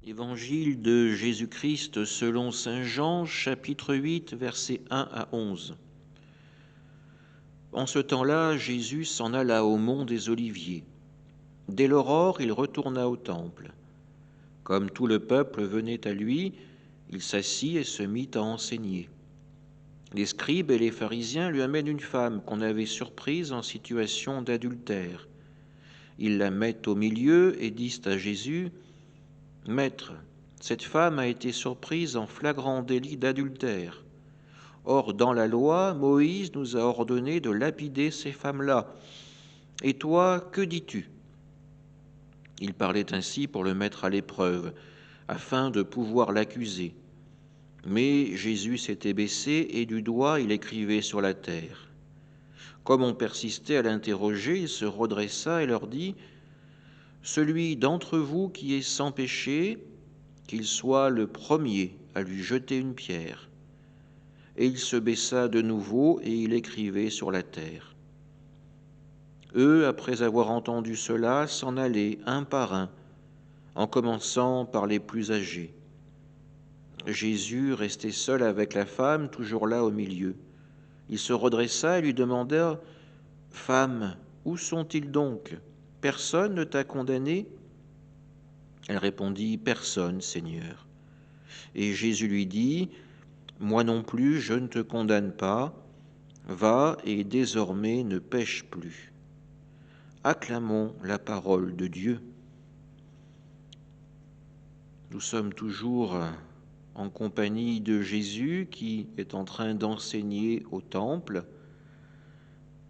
Évangile de Jésus-Christ selon saint Jean, chapitre 8, versets 1 à 11. En ce temps-là, Jésus s'en alla au mont des Oliviers. Dès l'aurore, il retourna au temple. Comme tout le peuple venait à lui, il s'assit et se mit à enseigner. Les scribes et les pharisiens lui amènent une femme qu'on avait surprise en situation d'adultère. Ils la mettent au milieu et disent à Jésus, « Maître, cette femme a été surprise en flagrant délit d'adultère. Or, dans la loi, Moïse nous a ordonné de lapider ces femmes-là. Et toi, que dis-tu » Il parlait ainsi pour le mettre à l'épreuve, afin de pouvoir l'accuser. Mais Jésus s'était baissé et du doigt il écrivait sur la terre. Comme on persistait à l'interroger, il se redressa et leur dit, « Celui d'entre vous qui est sans péché, qu'il soit le premier à lui jeter une pierre. » Et il se baissa de nouveau et il écrivait sur la terre. Eux, après avoir entendu cela, s'en allaient un par un, en commençant par les plus âgés. Jésus restait seul avec la femme, toujours là au milieu. Il se redressa et lui demanda, « Femme, où sont-ils donc? Personne ne t'a condamné ?» Elle répondit, « Personne, Seigneur. » Et Jésus lui dit, « Moi non plus, je ne te condamne pas. Va et désormais ne pêche plus. » Acclamons la parole de Dieu. Nous sommes toujours en compagnie de Jésus qui est en train d'enseigner au temple.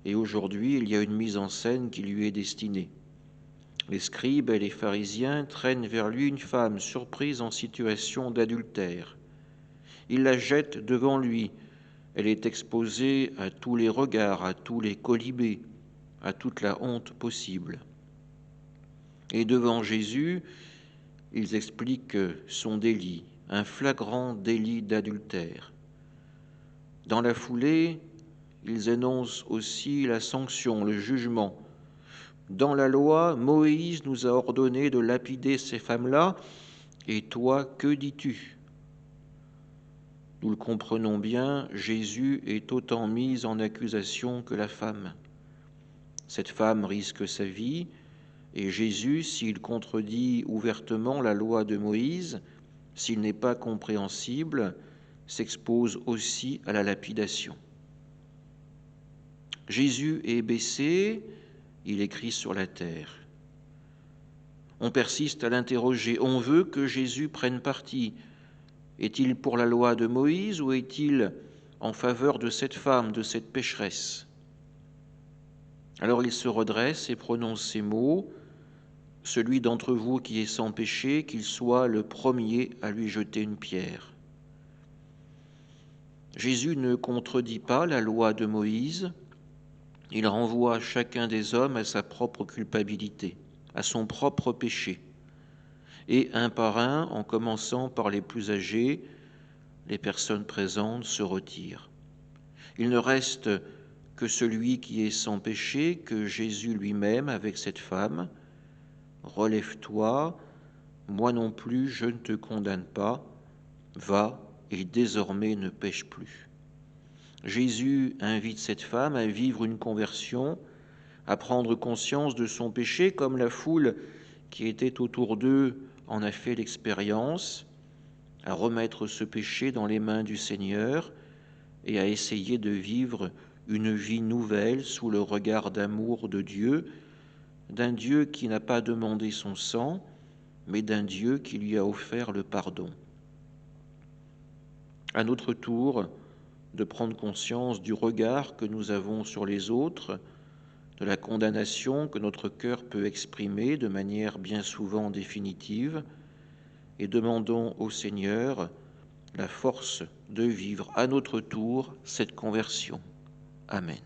Et aujourd'hui, il y a une mise en scène qui lui est destinée. Les scribes et les pharisiens traînent vers lui une femme surprise en situation d'adultère. Ils la jettent devant lui. Elle est exposée à tous les regards, à tous les quolibets, à toute la honte possible. Et devant Jésus, ils expliquent son délit, un flagrant délit d'adultère. Dans la foulée, ils énoncent aussi la sanction, le jugement. Dans la loi, Moïse nous a ordonné de lapider ces femmes-là, et toi, que dis-tu ? Nous le comprenons bien, Jésus est autant mis en accusation que la femme. Cette femme risque sa vie, et Jésus, s'il contredit ouvertement la loi de Moïse, s'il n'est pas compréhensible, s'expose aussi à la lapidation. Jésus est baissé, il écrit sur la terre. On persiste à l'interroger, on veut que Jésus prenne parti. Est-il pour la loi de Moïse ou est-il en faveur de cette femme, de cette pécheresse ? Alors il se redresse et prononce ces mots, « Celui d'entre vous qui est sans péché, qu'il soit le premier à lui jeter une pierre. » Jésus ne contredit pas la loi de Moïse, il renvoie chacun des hommes à sa propre culpabilité, à son propre péché. Et un par un, en commençant par les plus âgés, les personnes présentes se retirent. Il ne reste que celui qui est sans péché, que Jésus lui-même avec cette femme. « Relève-toi, moi non plus je ne te condamne pas, va et désormais ne pêche plus. » Jésus invite cette femme à vivre une conversion, à prendre conscience de son péché comme la foule qui était autour d'eux en a fait l'expérience, à remettre ce péché dans les mains du Seigneur et à essayer de vivre une vie nouvelle sous le regard d'amour de Dieu, d'un Dieu qui n'a pas demandé son sang, mais d'un Dieu qui lui a offert le pardon. À notre tour, de prendre conscience du regard que nous avons sur les autres, de la condamnation que notre cœur peut exprimer de manière bien souvent définitive, et demandons au Seigneur la force de vivre à notre tour cette conversion. Amen.